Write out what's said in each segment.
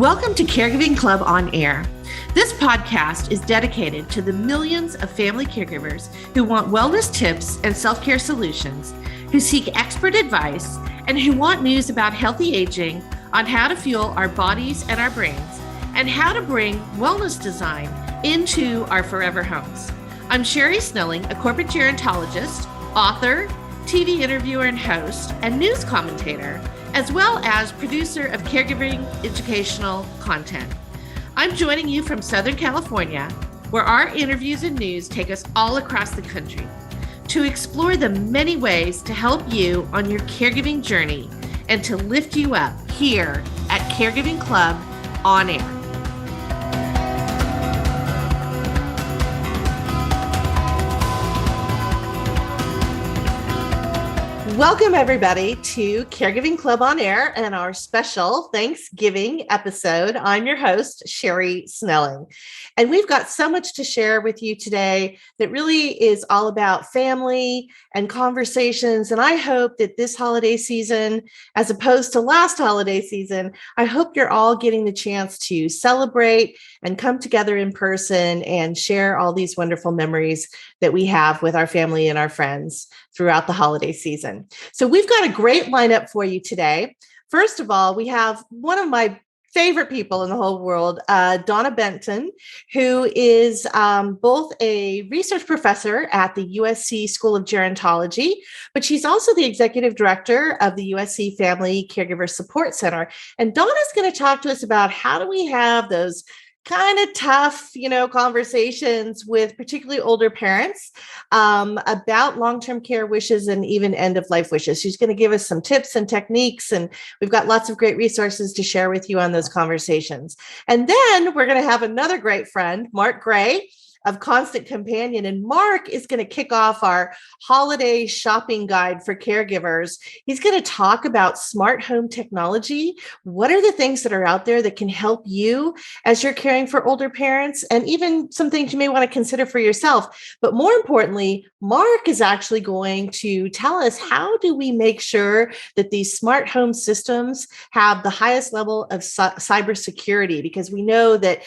Welcome to Caregiving Club on Air. This podcast is dedicated to the millions of family caregivers who want wellness tips and self-care solutions, who seek expert advice, and who want news about healthy aging, on how to fuel our bodies and our brains, and how to bring wellness design into our forever homes. I'm Sherry Snelling, a corporate gerontologist, author, TV interviewer and host, and news commentator, as well as producer of caregiving educational content. I'm joining you from Southern California, where our interviews and news take us all across the country to explore the many ways to help you on your caregiving journey and to lift you up here at Caregiving Club on Air. Welcome, everybody, to Caregiving Club on Air and our special Thanksgiving episode. I'm your host, Sherry Snelling, and we've got so much to share with you today that really is all about family and conversations. And I hope that this holiday season, as opposed to last holiday season, I hope you're all getting the chance to celebrate and come together in person and share all these wonderful memories that we have with our family and our friends throughout the holiday season. So we've got a great lineup for you today. First of all, we have one of my favorite people in the whole world, Donna Benton, who is both a research professor at the USC School of Gerontology, but she's also the executive director of the USC Family Caregiver Support Center. And Donna's going to talk to us about how do we have those kind of tough, conversations with particularly older parents about long-term care wishes and even end-of-life wishes. She's going to give us some tips and techniques, and we've got lots of great resources to share with you on those conversations. And then we're going to have another great friend, Mark Gray of Constant Companion. And Mark is going to kick off our holiday shopping guide for caregivers. He's going to talk about smart home technology. What are the things that are out there that can help you as you're caring for older parents, and even some things you may want to consider for yourself. But more importantly, Mark is actually going to tell us, how do we make sure that these smart home systems have the highest level of cybersecurity? Because we know that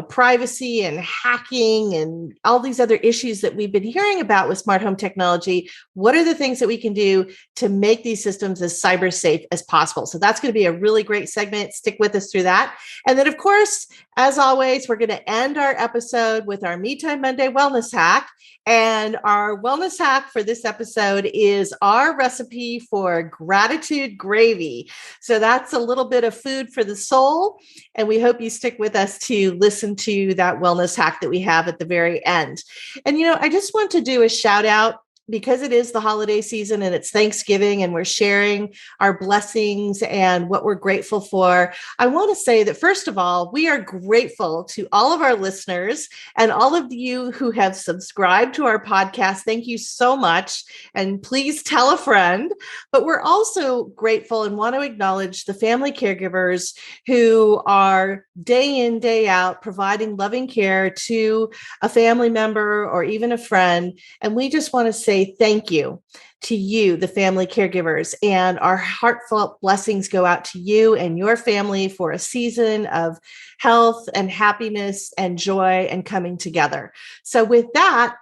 privacy and hacking and all these other issues that we've been hearing about with smart home technology. What are the things that we can do to make these systems as cyber safe as possible? So that's going to be a really great segment. Stick with us through that. And then, of course, as always, we're going to end our episode with our Me Time Monday wellness hack. And our wellness hack for this episode is our recipe for gratitude gravy. So that's a little bit of food for the soul. And we hope you stick with us to listen to that wellness hack that we have at the very end. And, I just want to do a shout out, because it is the holiday season and it's Thanksgiving and we're sharing our blessings and what we're grateful for. I want to say that, first of all, we are grateful to all of our listeners and all of you who have subscribed to our podcast. Thank you so much. And please tell a friend. But we're also grateful and want to acknowledge the family caregivers who are day in, day out providing loving care to a family member or even a friend. And we just want to say thank you to you, the family caregivers, and our heartfelt blessings go out to you and your family for a season of health and happiness and joy and coming together. So with that,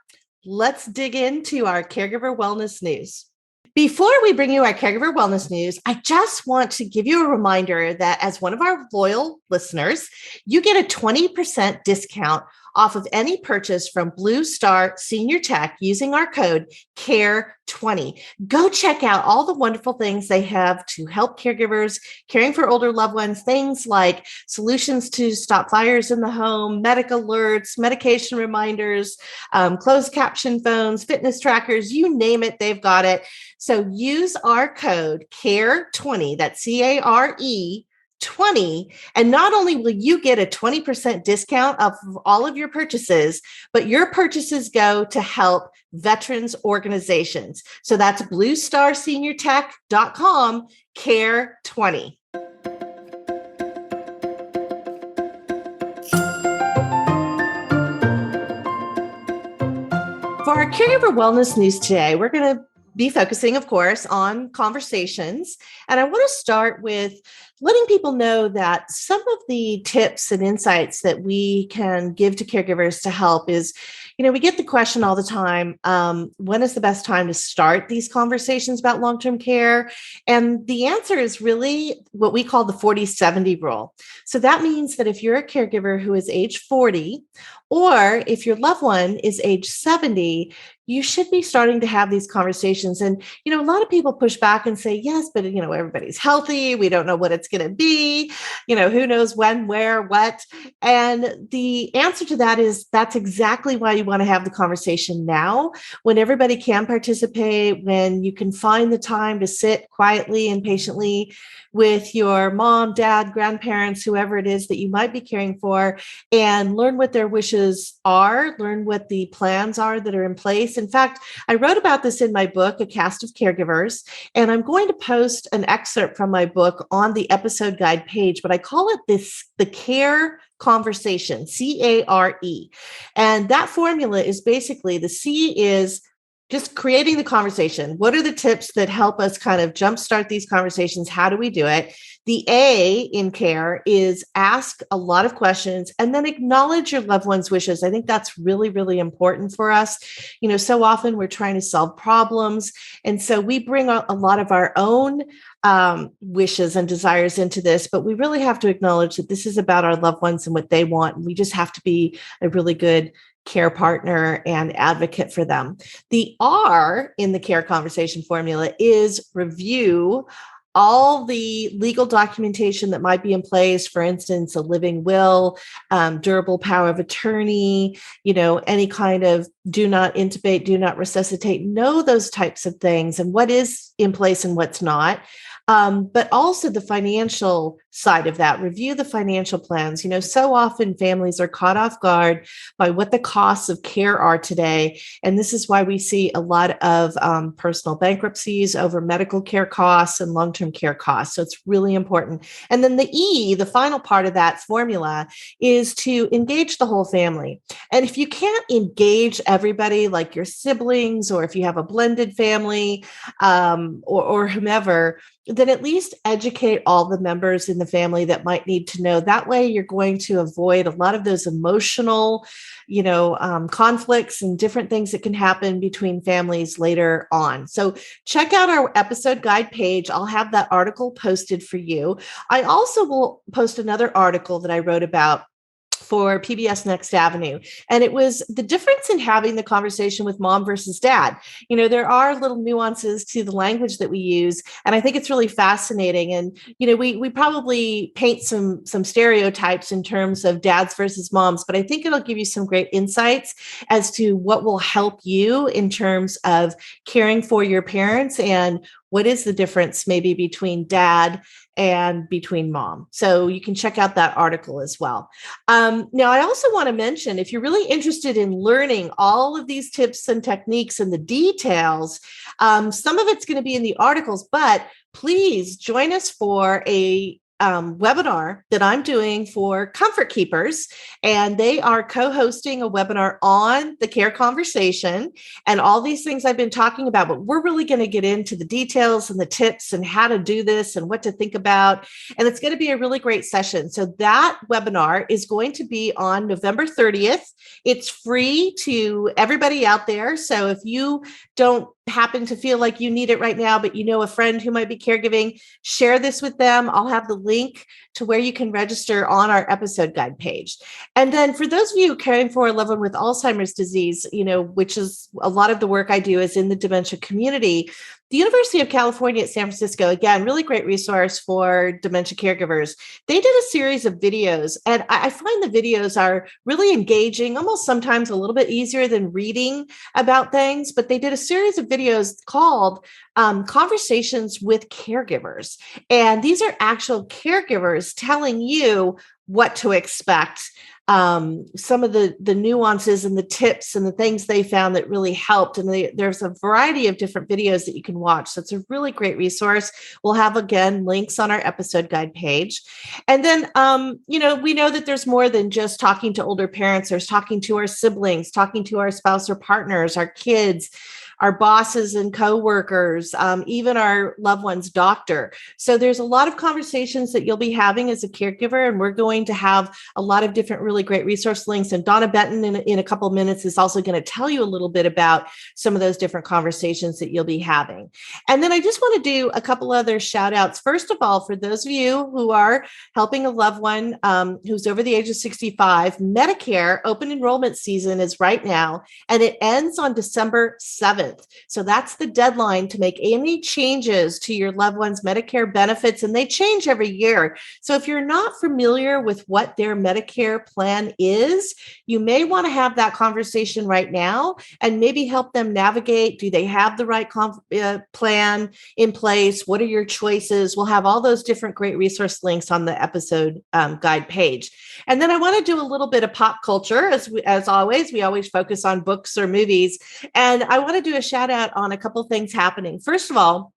let's dig into our caregiver wellness news. Before we bring you our caregiver wellness news, I just want to give you a reminder that as one of our loyal listeners, you get a 20% discount off of any purchase from Blue Star Senior Tech using our code CARE20. Go check out all the wonderful things they have to help caregivers caring for older loved ones, things like solutions to stop fires in the home, medic alerts, medication reminders, closed caption phones, fitness trackers, you name it, they've got it. So use our code CARE20, that's CARE 20. And not only will you get a 20% discount of all of your purchases, but your purchases go to help veterans organizations. So that's bluestarseniortech.com, CARE20. For our caregiver wellness news today, we're going to be focusing, of course, on conversations. And I want to start with letting people know that some of the tips and insights that we can give to caregivers to help is, we get the question all the time, when is the best time to start these conversations about long-term care? And the answer is really what we call the 40-70 rule. So that means that if you're a caregiver who is age 40, or if your loved one is age 70, you should be starting to have these conversations. And, a lot of people push back and say, yes, but, everybody's healthy. We don't know what it's going to be. Who knows when, where, what. And the answer to that is that's exactly why you want to have the conversation now, when everybody can participate, when you can find the time to sit quietly and patiently with your mom, dad, grandparents, whoever it is that you might be caring for, and learn what their wishes are, learn what the plans are that are in place. In fact, I wrote about this in my book, A Cast of Caregivers, and I'm going to post an excerpt from my book on the episode guide page, but I call it the CARE conversation, CARE. And that formula is basically, the C is just creating the conversation. What are the tips that help us kind of jumpstart these conversations? How do we do it? The A in CARE is ask a lot of questions and then acknowledge your loved one's wishes. I think that's really, really important for us. So often we're trying to solve problems. And so we bring a lot of our own wishes and desires into this, but we really have to acknowledge that this is about our loved ones and what they want. And we just have to be a really good care partner and advocate for them. The R in the CARE conversation formula is review all the legal documentation that might be in place, for instance, a living will, durable power of attorney, any kind of do not intubate, do not resuscitate, know those types of things and what is in place and what's not. But also the financial side of that, review the financial plans. So often families are caught off guard by what the costs of care are today. And this is why we see a lot of personal bankruptcies over medical care costs and long-term care costs. So it's really important. And then the E, the final part of that formula, is to engage the whole family. And if you can't engage everybody, like your siblings, or if you have a blended family, or whomever, then at least educate all the members in the family that might need to know. That way you're going to avoid a lot of those emotional, conflicts and different things that can happen between families later on. So check out our episode guide page. I'll have that article posted for you. I also will post another article that I wrote about for PBS Next Avenue. And it was the difference in having the conversation with mom versus dad. There are little nuances to the language that we use. And I think it's really fascinating. And, we probably paint some stereotypes in terms of dads versus moms, but I think it'll give you some great insights as to what will help you in terms of caring for your parents and what is the difference maybe between dad and between mom. So you can check out that article as well. Now, I also want to mention, if you're really interested in learning all of these tips and techniques and the details, some of it's going to be in the articles, but please join us for a webinar that I'm doing for Comfort Keepers. And they are co-hosting a webinar on the CARE conversation and all these things I've been talking about, but we're really going to get into the details and the tips and how to do this and what to think about. And it's going to be a really great session. So that webinar is going to be on November 30th. It's free to everybody out there. So if you don't happen to feel like you need it right now, but a friend who might be caregiving, share this with them. I'll have the link to where you can register on our episode guide page. And then for those of you caring for a loved one with Alzheimer's disease, which is a lot of the work I do is in the dementia community, the University of California at San Francisco, again, really great resource for dementia caregivers. They did a series of videos, and I find the videos are really engaging, almost sometimes a little bit easier than reading about things, but they did a series of videos called Conversations with Caregivers. And these are actual caregivers telling you what to expect, some of the nuances and the tips and the things they found that really helped. And there's a variety of different videos that you can watch. So it's a really great resource. We'll have, again, links on our episode guide page. And then, we know that there's more than just talking to older parents. There's talking to our siblings, talking to our spouse or partners, our kids. our bosses and coworkers, even our loved one's doctor. So there's a lot of conversations that you'll be having as a caregiver, and we're going to have a lot of different really great resource links. And Donna Benton in a couple of minutes is also going to tell you a little bit about some of those different conversations that you'll be having. And then I just want to do a couple other shout outs. First of all, for those of you who are helping a loved one who's over the age of 65, Medicare open enrollment season is right now, and it ends on December 7th. So that's the deadline to make any changes to your loved one's Medicare benefits, and they change every year. So if you're not familiar with what their Medicare plan is, you may want to have that conversation right now and maybe help them navigate. Do they have the right plan in place? What are your choices? We'll have all those different great resource links on the episode guide page. And then I want to do a little bit of pop culture. As always, we always focus on books or movies. And I want to do a shout out on a couple things happening. First of all,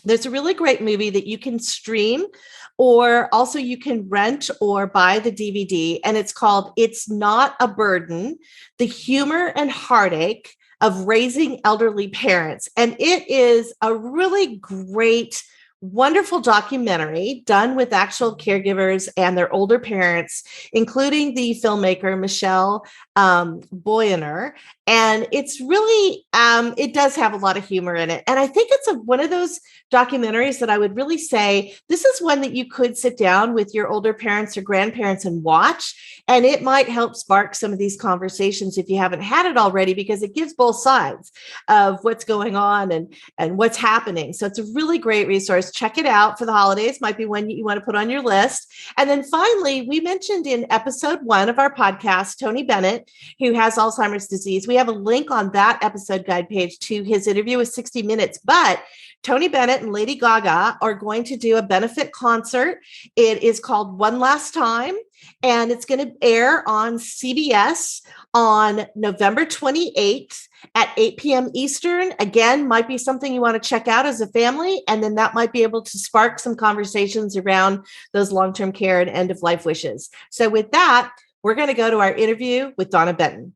there's a really great movie that you can stream, or also you can rent or buy the DVD. And it's called It's Not a Burden: The Humor and Heartache of Raising Elderly Parents. And it is a really great, wonderful documentary done with actual caregivers and their older parents, including the filmmaker Michelle Boyaner. And it's really, it does have a lot of humor in it. And I think it's one of those documentaries that I would really say, this is one that you could sit down with your older parents or grandparents and watch. And it might help spark some of these conversations if you haven't had it already, because it gives both sides of what's going on and what's happening. So it's a really great resource. Check it out for the holidays. Might be one you want to put on your list. And then finally, we mentioned in episode 1 of our podcast, Tony Bennett, who has Alzheimer's disease. We have a link on that episode guide page to his interview with 60 Minutes. But Tony Bennett and Lady Gaga are going to do a benefit concert. It is called One Last Time, and it's going to air on CBS on November 28th at 8 p.m. Eastern. Again, might be something you want to check out as a family, and then that might be able to spark some conversations around those long-term care and end-of-life wishes. So with that, we're going to go to our interview with Donna Benton.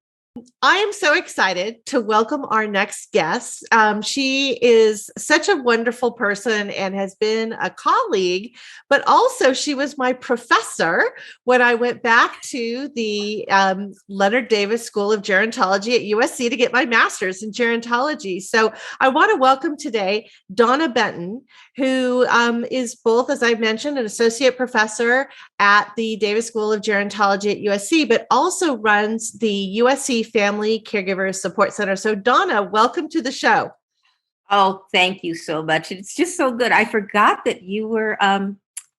I am so excited to welcome our next guest. She is such a wonderful person and has been a colleague, but also she was my professor when I went back to the Leonard Davis School of Gerontology at USC to get my master's in gerontology. So I want to welcome today Donna Benton, who is both, as I mentioned, an associate professor at the Davis School of Gerontology at USC, but also runs the USC Family Caregiver Support Center. So Donna, welcome to the show. Oh, thank you so much. It's just so good. I forgot that you were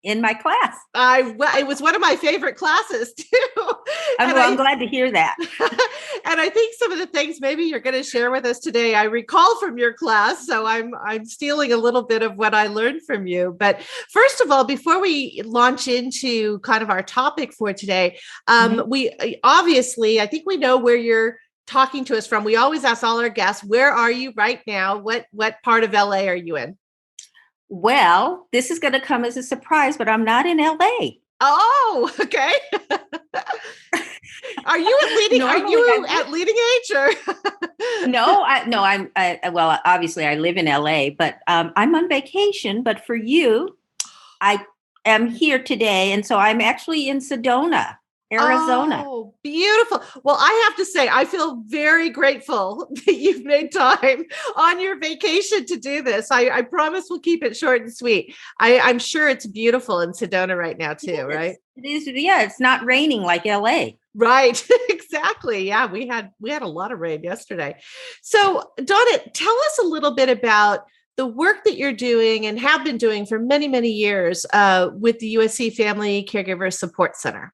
in my class. It was one of my favorite classes too. I'm glad to hear that. And I think some of the things maybe you're going to share with us today, I recall from your class. So I'm stealing a little bit of what I learned from you. But first of all, before we launch into kind of our topic for today, we obviously, I think we know where you're talking to us from. We always ask all our guests, where are you right now? What part of LA are you in? Well, this is going to come as a surprise, but I'm not in LA. Oh, okay. Are you at leading? Are you at leading age? Or No, well, obviously I live in LA, but I'm on vacation. But for you, I am here today, and so I'm actually in Sedona, Arizona. Oh, beautiful. Well, I have to say, I feel very grateful that you've made time on your vacation to do this. I promise we'll keep it short and sweet. I'm sure it's beautiful in Sedona right now too, right? It is. Yeah, it's not raining like LA. Right. Exactly. Yeah, we had a lot of rain yesterday. So Donna, tell us a little bit about the work that you're doing and have been doing for many, many years with the USC Family Caregiver Support Center.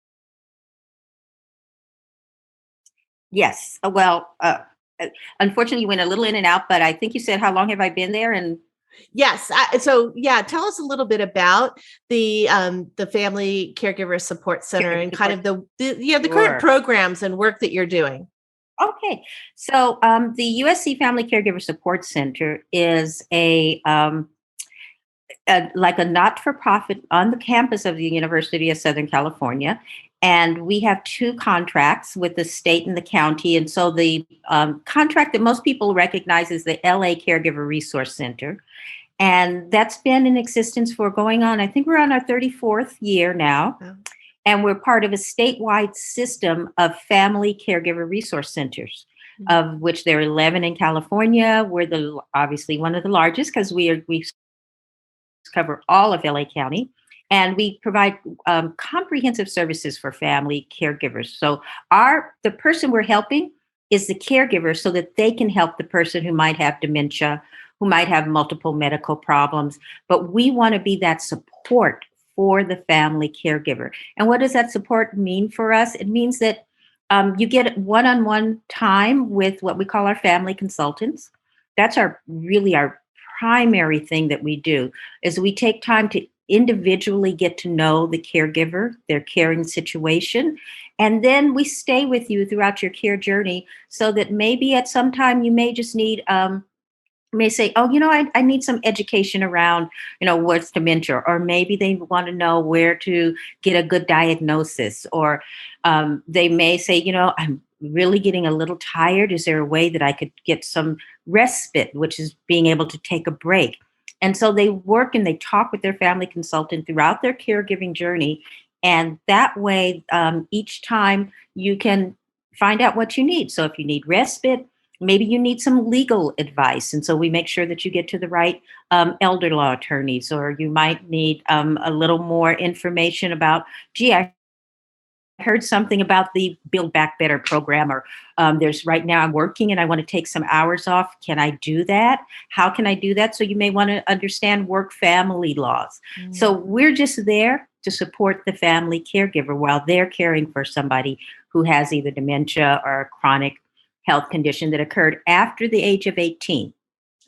Yes. Well, unfortunately, you went a little in and out, but I think you said, how long have I been there? And yes. So yeah, tell us a little bit about the Family Caregiver Support Center and kind of the current programs and work that you're doing. Okay. So the USC Family Caregiver Support Center is like a not-for-profit on the campus of the University of Southern California. And we have two contracts with the state and the county. And so the contract that most people recognize is the LA Caregiver Resource Center. And that's been in existence for going on, I think we're on our 34th year now. Oh. And we're part of a statewide system of family caregiver resource centers, of which there are 11 in California. We're obviously one of the largest because we cover all of LA County. And we provide comprehensive services for family caregivers. So the person we're helping is the caregiver so that they can help the person who might have dementia, who might have multiple medical problems. But we want to be that support for the family caregiver. And what does that support mean for us? It means that you get one-on-one time with what we call our family consultants. That's our primary thing that we do, is we take time to individually get to know the caregiver, their caring situation, and then we stay with you throughout your care journey so that maybe at some time you may just need may say, oh, I need some education around, what's dementia, or maybe they want to know where to get a good diagnosis, or they may say, I'm really getting a little tired. Is there a way that I could get some respite, which is being able to take a break? And so they work and they talk with their family consultant throughout their caregiving journey. And that way, each time you can find out what you need. So if you need respite, maybe you need some legal advice. And so we make sure that you get to the right elder law attorneys, or you might need a little more information about, I heard something about the Build Back Better program, or there's right now I'm working and I want to take some hours off. Can I do that? How can I do that? So you may want to understand work family laws. So we're just there to support the family caregiver while they're caring for somebody who has either dementia or a chronic health condition that occurred after the age of 18.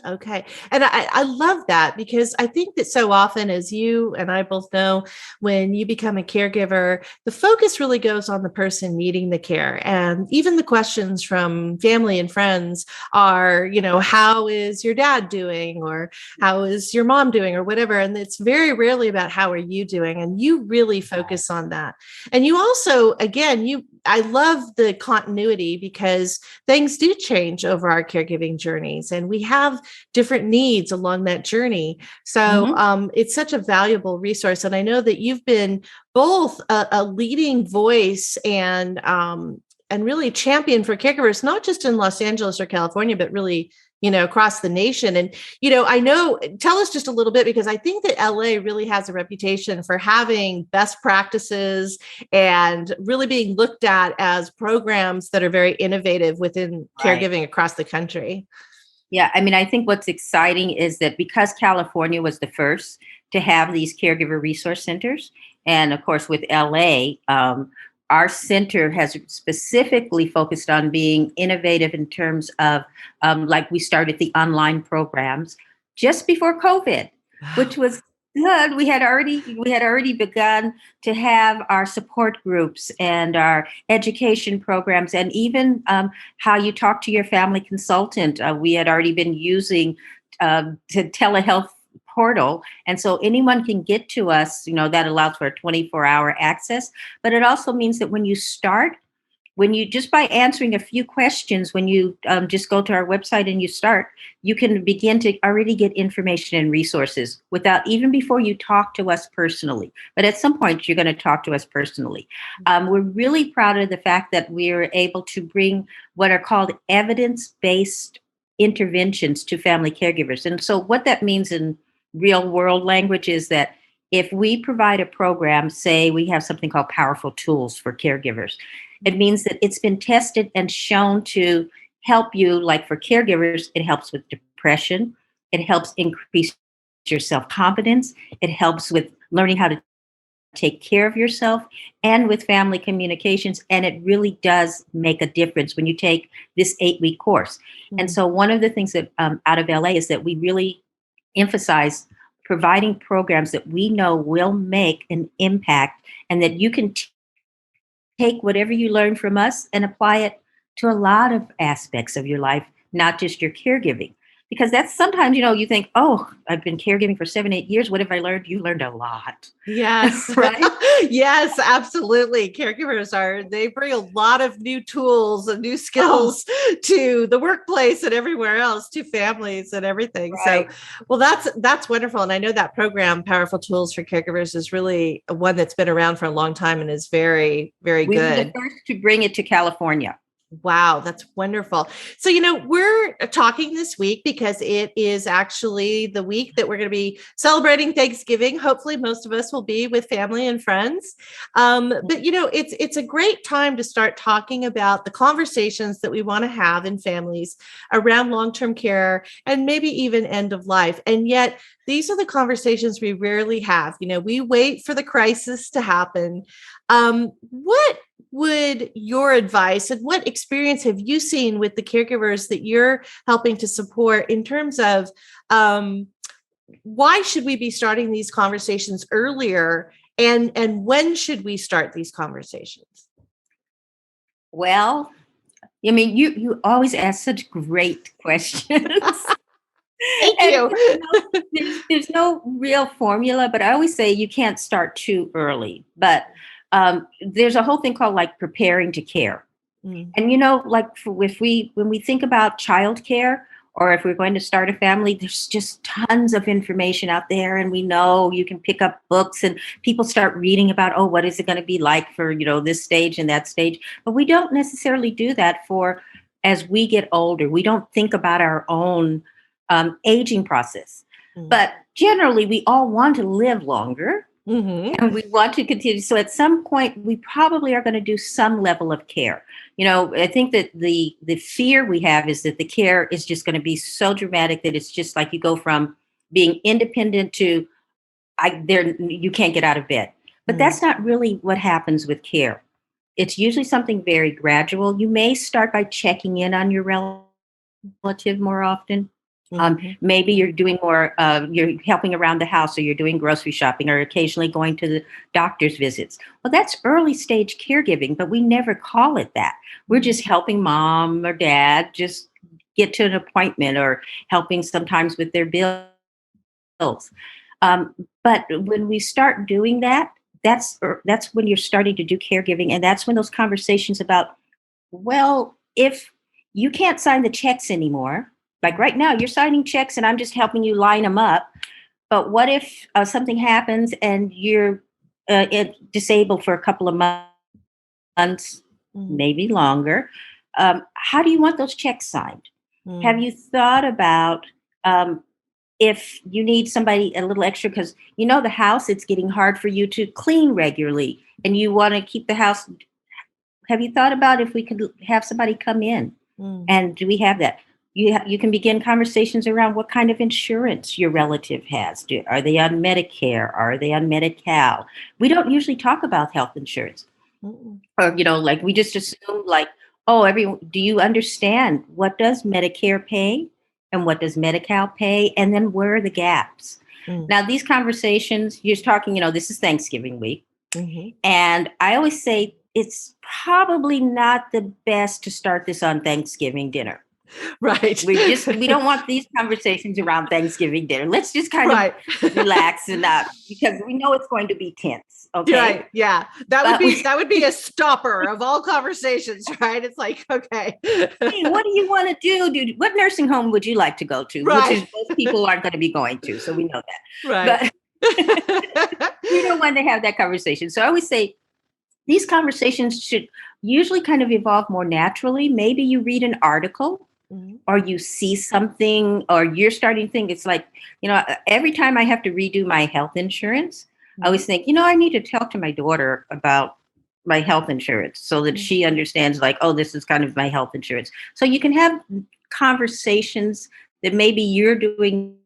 Okay. And I love that, because I think that so often, as you and I both know, when you become a caregiver, the focus really goes on the person needing the care. And even the questions from family and friends are, how is your dad doing? Or how is your mom doing? Or whatever. And it's very rarely about how are you doing? And you really focus on that. And you also, again, I love the continuity, because things do change over our caregiving journeys, and we have different needs along that journey. So it's such a valuable resource. And I know that you've been both a leading voice and really champion for caregivers, not just in Los Angeles or California, but really, across the nation. And, tell us just a little bit, because I think that LA really has a reputation for having best practices and really being looked at as programs that are very innovative within caregiving across the country. Yeah, I mean, I think what's exciting is that because California was the first to have these caregiver resource centers, and of course with LA, our center has specifically focused on being innovative in terms of, like we started the online programs just before COVID, which was good. We had already begun to have our support groups and our education programs, and even how you talk to your family consultant. We had already been using to telehealth portal. And so anyone can get to us, that allows for a 24-hour access. But it also means that when you just by answering a few questions, when you just go to our website and you start, you can begin to already get information and resources without, even before you talk to us personally. But at some point, you're going to talk to us personally. We're really proud of the fact that we're able to bring what are called evidence-based interventions to family caregivers. And so what that means in real world language is that if we provide a program, say we have something called Powerful Tools for Caregivers, it means that it's been tested and shown to help you, like for caregivers, it helps with depression, it helps increase your self-confidence, it helps with learning how to take care of yourself, and with family communications. And it really does make a difference when you take this 8-week course. And so one of the things that out of LA is that we really emphasize providing programs that we know will make an impact, and that you can take whatever you learn from us and apply it to a lot of aspects of your life, not just your caregiving. because that's sometimes, you think, oh, I've been caregiving for 7, 8 years. What have I learned? You learned a lot. Yes. Right? Yes, absolutely. They bring a lot of new tools and new Oh, skills to the workplace and everywhere else, to families and everything. So, right. well, that's wonderful. And I know that program, Powerful Tools for Caregivers, is really one that's been around for a long time and is very, very We were the good. first to bring it to California. Wow, that's wonderful. So, we're talking this week because it is actually the week that we're going to be celebrating Thanksgiving. Hopefully, most of us will be with family and friends. But it's a great time to start talking about the conversations that we want to have in families around long-term care and maybe even end of life. And yet, these are the conversations we rarely have. We wait for the crisis to happen. What would your advice and what experience have you seen with the caregivers that you're helping to support in terms of why should we be starting these conversations earlier, and when should we start these conversations? Well, I mean, you always ask such great questions. Thank And you. there's no real formula, but I always say you can't start too early. But there's a whole thing called like preparing to care. Mm, And if when we think about childcare, or if we're going to start a family, there's just tons of information out there, and we know you can pick up books and people start reading about, oh, what is it going to be like for this stage and that stage. But we don't necessarily do that for as we get older. We don't think about our own aging process. mm, But generally, we all want to live longer mhm, and we want to continue. So at some point, we probably are going to do some level of care. I think that the fear we have is that the care is just going to be so dramatic that it's just like you go from being independent to you can't get out of bed. But mm, that's not really what happens with care. It's usually something very gradual. You may start by checking in on your relative more often. mhm, Maybe you're doing more, you're helping around the house, or you're doing grocery shopping, or occasionally going to the doctor's visits. Well, that's early stage caregiving, but we never call it that. We're mhm, just helping mom or dad just get to an appointment, or helping sometimes with their bills. Um, but when we start doing that, that's when you're starting to do caregiving, and that's when those conversations about, well, if you can't sign the checks anymore, like right now, you're signing checks and I'm just helping you line them up. But what if something happens and you're disabled for a couple of months, mhm, maybe longer? How do you want those checks signed? Have mm, you thought about um, if you need somebody a little extra because the house, it's getting hard for you to clean regularly and you want to keep the house. Have you thought about if we could have somebody come in? mm, And do we have that? You can begin conversations around what kind of insurance your relative has. Are they on Medicare? Are they on Medi-Cal? We don't usually talk about health insurance, mm, or like we just assume like, oh, everyone. Do you understand what does Medicare pay and what does Medi-Cal pay, and then where are the gaps? mm, Now, these conversations you're talking, this is Thanksgiving week. mhm. And I always say it's probably not the best to start this on Thanksgiving dinner. Right. We don't want these conversations around Thanksgiving dinner. Let's just kind of Right. relax and because we know it's going to be tense. Okay. Right. Yeah. That would But be that would be a stopper of all conversations, right? It's like, okay. hey, what do you want to do? What nursing home would you like to go to? Which is Right. most people aren't going to be going to. So we know Right. that. But we don't want to have that conversation. So I always say these conversations should usually kind of evolve more naturally. Maybe you read an article Mhm, or you see something or you're starting to think it's like, every time I have to redo my health insurance, I mhm, always think, I need to talk to my daughter about my health insurance so that mhm, she understands like, oh, this is kind of my health insurance. So you can have conversations that maybe you're doing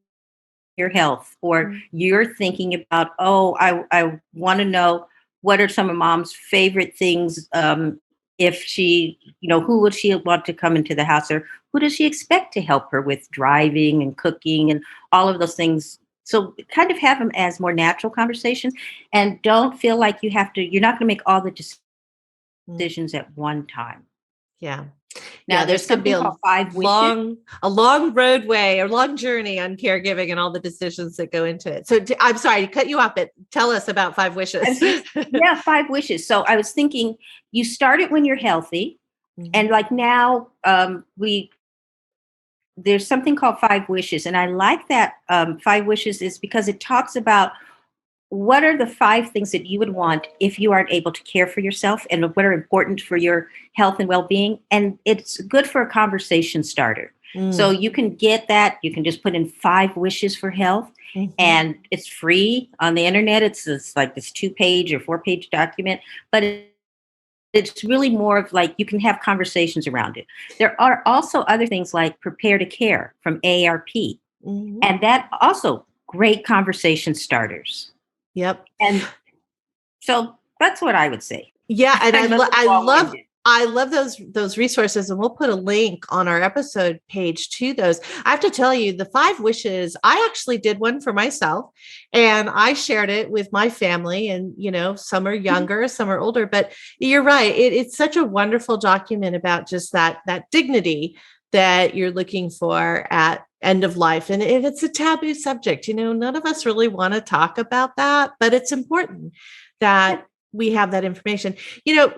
your health or mhm, you're thinking about, oh, I want to know what are some of mom's favorite things, if she, who would she want to come into the house, or who does she expect to help her with driving and cooking and all of those things. So kind of have them as more natural conversations, and don't feel like you're not going to make all the mhm. decisions at one time. Yeah. Now, Yeah, there's this could be something called five wishes. a long roadway or long journey on caregiving and all the decisions that go into it. So I'm sorry to cut you off, but tell us about five wishes. Yeah, five wishes. So I was thinking you start it when you're healthy. And Mhm. like now, there's something called five wishes. And I like that five wishes is because it talks about what are the five things that you would want if you aren't able to care for yourself and what are important for your health and well-being. And it's good for a conversation starter. So Mm. you can get that. You can just put in five wishes for health, Mhm. and it's free on the internet. It's like this 2-page or 4-page document, but it's really more of like you can have conversations around it. There are also other things like Prepare to Care from AARP, Mhm. and that also great conversation starters. Yep. And so that's what I would say. Yeah, and I know it's long-winded. I love those resources, and we'll put a link on our episode page to those. I have to tell you, the five wishes, I actually did one for myself, and I shared it with my family. And some are younger, some are older, but you're right. It's such a wonderful document about just that dignity that you're looking for at end of life. And it's a taboo subject. None of us really want to talk about that, but it's important that we have that information.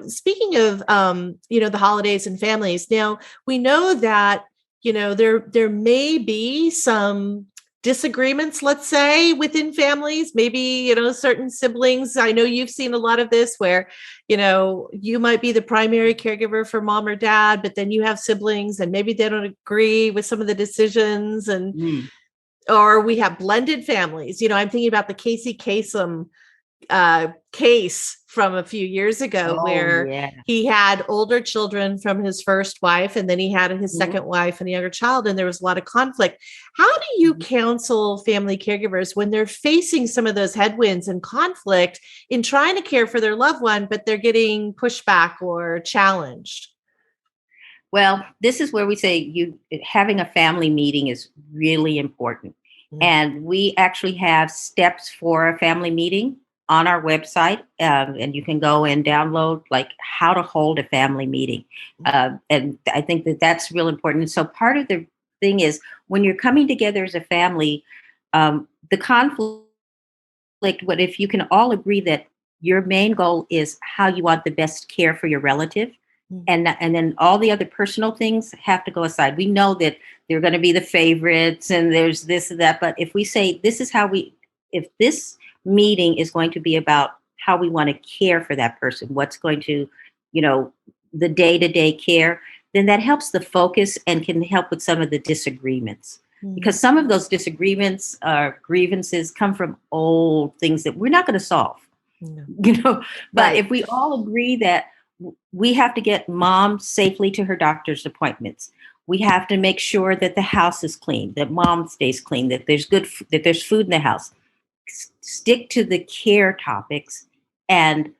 Speaking of the holidays and families, now we know that there may be some disagreements, let's say, within families. Maybe certain siblings, I know you've seen a lot of this, where you might be the primary caregiver for mom or dad, but then you have siblings and maybe they don't agree with some of the decisions. And Mm. or we have blended families. I'm thinking about the Casey Kasem case from a few years ago, Oh, where yeah. he had older children from his first wife, and then he had his Mhm. second wife and a younger child, and there was a lot of conflict. How do you Mhm. counsel family caregivers when they're facing some of those headwinds and conflict in trying to care for their loved one, but they're getting pushback or challenged? Well, this is where we say you having a family meeting is really important. And we actually have steps for a family meeting on our website. And you can go and download like how to hold a family meeting. And I think that that's real important. And so part of the thing is when you're coming together as a family, the conflict, what if you can all agree that your main goal is how you want the best care for your relative, Mhm. and then all the other personal things have to go aside. We know that they're going to be the favorites and there's this and that, but if we say this is how we if this meeting is going to be about how we want to care for that person, what's going to, you know, the day-to-day care, then that helps the focus and can help with some of the disagreements, Mhm. because some of those disagreements or grievances come from old things that we're not going to solve. No. you know but Right. if we all agree that we have to get mom safely to her doctor's appointments, we have to make sure that the house is clean, that mom stays clean, that that there's food in the house. Stick to the care topics, and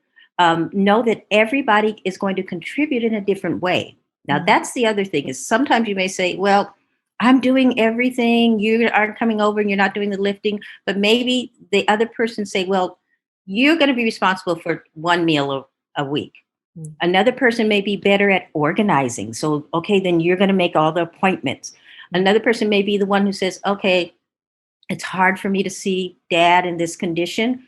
know that everybody is going to contribute in a different way. Now Mhm. that's the other thing, is sometimes you may say, well, I'm doing everything, you aren't coming over and you're not doing the lifting, but maybe the other person say, well, you're going to be responsible for one meal a week. Mhm. Another person may be better at organizing. So, okay, then you're going to make all the appointments. Another person may be the one who says, okay, it's hard for me to see dad in this condition.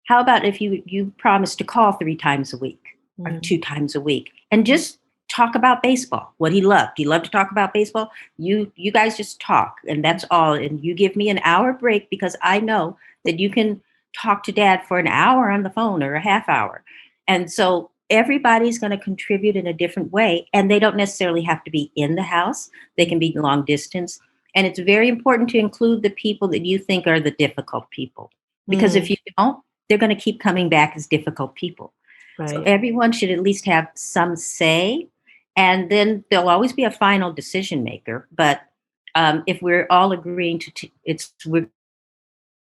How about if you promise to call 3 times a week or Mhm. 2 times a week and just talk about baseball, what he loved. He loved to talk about baseball. You guys just talk, and that's all. And you give me an hour break because I know that you can talk to dad for an hour on the phone or a half hour. And so everybody's going to contribute in a different way, and they don't necessarily have to be in the house. They can be long distance. And it's very important to include the people that you think are the difficult people, because if Mhm. you don't, they're going to keep coming back as difficult people. So Right. everyone should at least have some say, and then there'll always be a final decision maker. But if we're all agreeing it's we're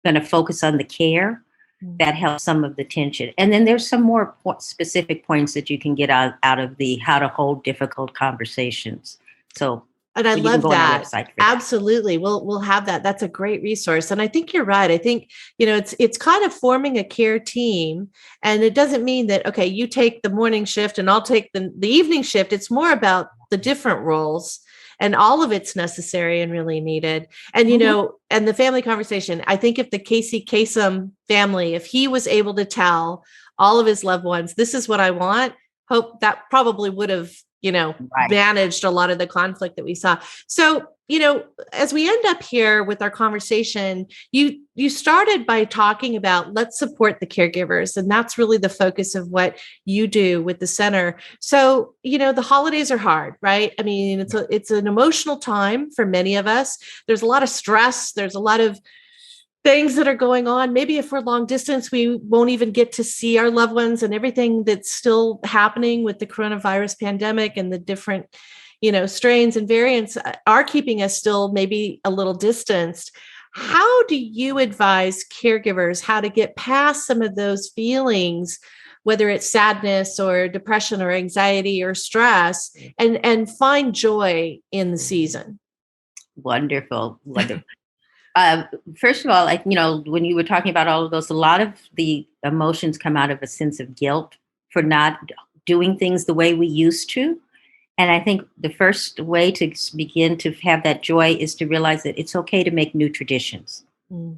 going to focus on the care, Mhm. that helps some of the tension. And then there's some more specific points that you can get out of the how to hold difficult conversations. So And I So you can love go on our that. website for that. Absolutely. We'll have that. That's a great resource. And I think you're right. I think, it's kind of forming a care team. And it doesn't mean that, okay, you take the morning shift and I'll take the evening shift. It's more about the different roles, and all of it's necessary and really needed. And, and the family conversation, I think if the Casey Kasem family, if he was able to tell all of his loved ones, this is what I want, hope that probably would have, Right. managed a lot of the conflict that we saw. So, as we end up here with our conversation, you started by talking about let's support the caregivers. And that's really the focus of what you do with the center. So, the holidays are hard, right? I mean, it's an emotional time for many of us. There's a lot of stress. There's a lot of things that are going on. Maybe if we're long distance, we won't even get to see our loved ones, and everything that's still happening with the coronavirus pandemic and the different, strains and variants are keeping us still maybe a little distanced. How do you advise caregivers how to get past some of those feelings, whether it's sadness or depression or anxiety or stress, and find joy in the season? Wonderful. Wonderful. First of all, when you were talking about all of those, a lot of the emotions come out of a sense of guilt for not doing things the way we used to. And I think the first way to begin to have that joy is to realize that it's okay to make new traditions. Mm.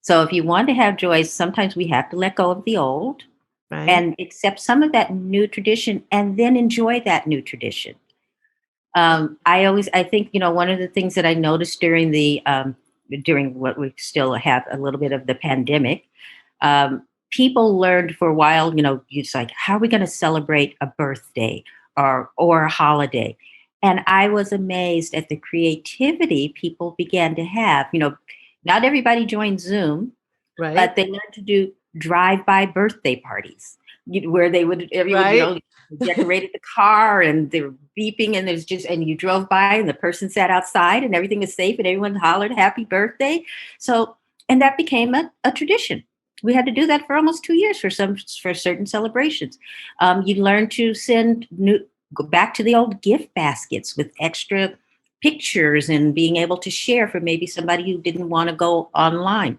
So if you want to have joy, sometimes we have to let go of the old, Right. and accept some of that new tradition and then enjoy that new tradition. I think, one of the things that I noticed during what we still have a little bit of the pandemic, people learned for a while, it's like, how are we going to celebrate a birthday or a holiday? And I was amazed at the creativity people began to have. Not everybody joined Zoom, Right. but they learned to do drive-by birthday parties where everyone decorated the car and they were beeping, and and you drove by and the person sat outside and everything is safe and everyone hollered happy birthday. So, and that became a tradition. We had to do that for almost 2 years for certain celebrations. You learn to go back to the old gift baskets with extra pictures and being able to share for maybe somebody who didn't want to go online.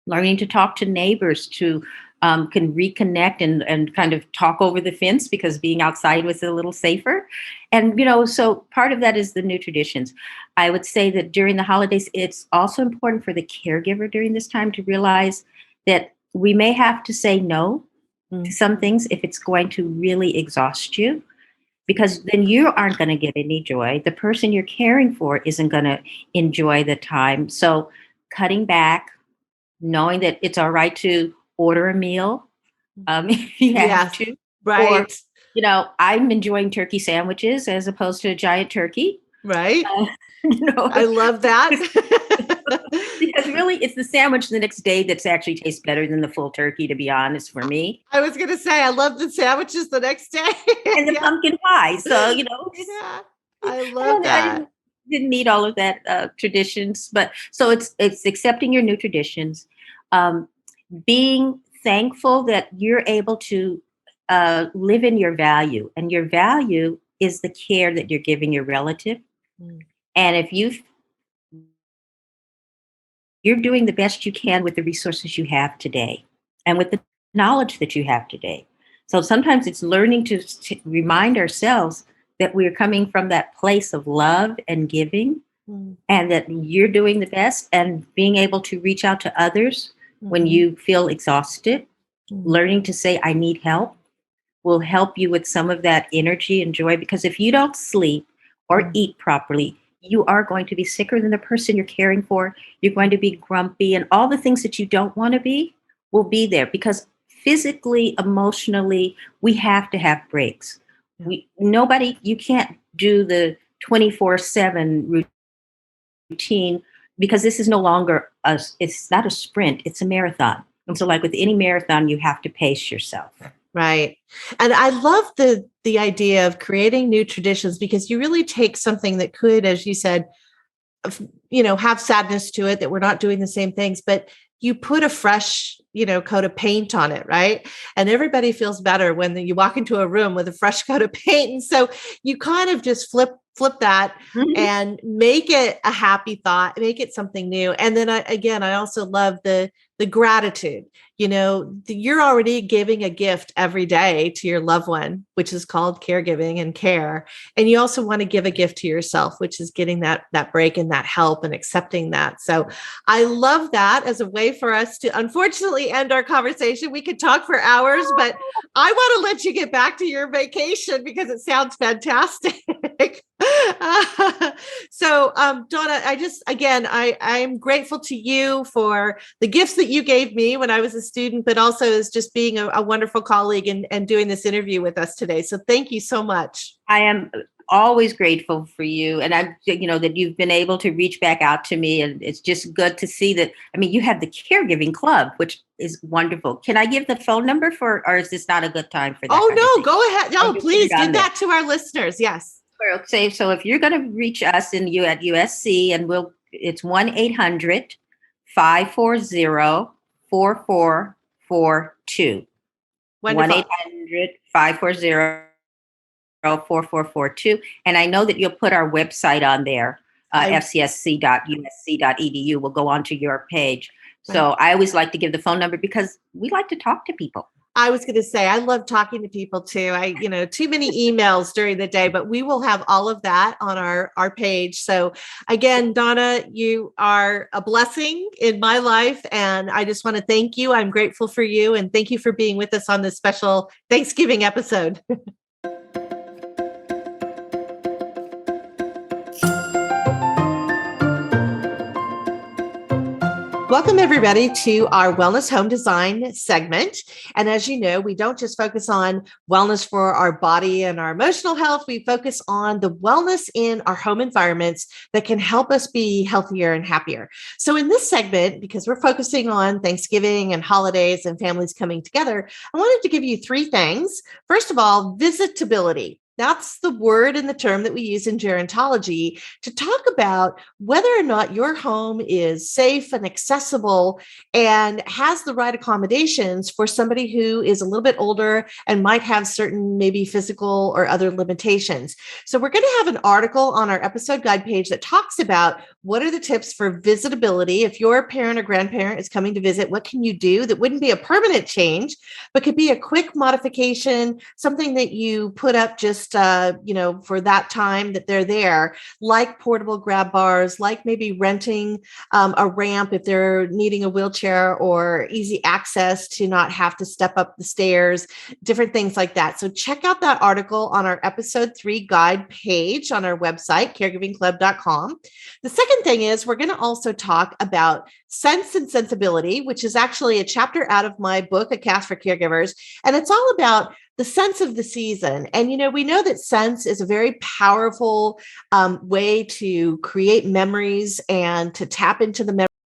Learning to talk to neighbors to can reconnect and kind of talk over the fence because being outside was a little safer. And, so part of that is the new traditions. I would say that during the holidays, it's also important for the caregiver during this time to realize that we may have to say no to some things if it's going to really exhaust you, because then you aren't going to get any joy. The person you're caring for isn't going to enjoy the time. So cutting back, knowing that it's all right to order a meal if you have to. Right. Or, I'm enjoying turkey sandwiches as opposed to a giant turkey. Right. I love that. Because really, it's the sandwich the next day that's actually tastes better than the full turkey, to be honest, for me. I was going to say, I love the sandwiches the next day. And the pumpkin pie. So, Yeah, I love that. I didn't need all of that traditions, but so it's accepting your new traditions, being thankful that you're able to live in your value, and your value is the care that you're giving your relative. And if you're doing the best you can with the resources you have today and with the knowledge that you have today. So sometimes it's learning to remind ourselves that we're coming from that place of love and giving, and that you're doing the best, and being able to reach out to others when you feel exhausted. Learning to say, I need help, will help you with some of that energy and joy, because if you don't sleep or eat properly, you are going to be sicker than the person you're caring for. You're going to be grumpy, and all the things that you don't want to be will be there, because physically, emotionally, we have to have breaks. You can't do the 24/7 routine, because this is no longer it's not a sprint, it's a marathon. And so like with any marathon, you have to pace yourself. Right. And I love the idea of creating new traditions, because you really take something that could, as you said, have sadness to it, that we're not doing the same things, but you put a fresh, coat of paint on it, right? And everybody feels better when you walk into a room with a fresh coat of paint. And so you kind of just flip flip that Mhm. and make it a happy thought, make it something new. And then I also love the gratitude. You're already giving a gift every day to your loved one, which is called caregiving and care. And you also want to give a gift to yourself, which is getting that break and that help and accepting that. So I love that as a way for us to unfortunately end our conversation. We could talk for hours, but I want to let you get back to your vacation because it sounds fantastic. Donna, I'm grateful to you for the gifts that you gave me when I was a student, but also as just being a wonderful colleague and doing this interview with us today. So thank you so much. I am always grateful for you, and that you've been able to reach back out to me, and it's just good to see that. I mean, you have the caregiving club, which is wonderful. Can I give the phone number or is this not a good time for that? Oh no, conversation? go ahead. No, please give there. that to our listeners. Yes. Okay, so if you're going to reach us at USC, and it's 1-800-540-4442. Wonderful. 1-800-540-4442. And I know that you'll put our website on there, fcsc.usc.edu. Will go onto your page. So I always like to give the phone number because we like to talk to people. I was going to say, I love talking to people too. Too many emails during the day, but we will have all of that on our page. So again, Donna, you are a blessing in my life. And I just want to thank you. I'm grateful for you. And thank you for being with us on this special Thanksgiving episode. Welcome, everybody, to our Wellness Home Design segment. And as you know, we don't just focus on wellness for our body and our emotional health. We focus on the wellness in our home environments that can help us be healthier and happier. So in this segment, because we're focusing on Thanksgiving and holidays and families coming together, I wanted to give you three things. First of all, visitability. That's the word and the term that we use in gerontology to talk about whether or not your home is safe and accessible and has the right accommodations for somebody who is a little bit older and might have certain maybe physical or other limitations. So we're going to have an article on our episode guide page that talks about what are the tips for visitability. If your parent or grandparent is coming to visit, what can you do that wouldn't be a permanent change, but could be a quick modification, something that you put up just for that time that they're there, like portable grab bars, like maybe renting a ramp if they're needing a wheelchair or easy access to not have to step up the stairs, different things like that. So check out that article on our episode 3 guide page on our website, caregivingclub.com. The second thing is we're going to also talk about Sense and Sensibility, which is actually a chapter out of my book, A Cast for Caregivers. And it's all about the sense of the season. And, we know that sense is a very powerful way to create memories and to tap into the memories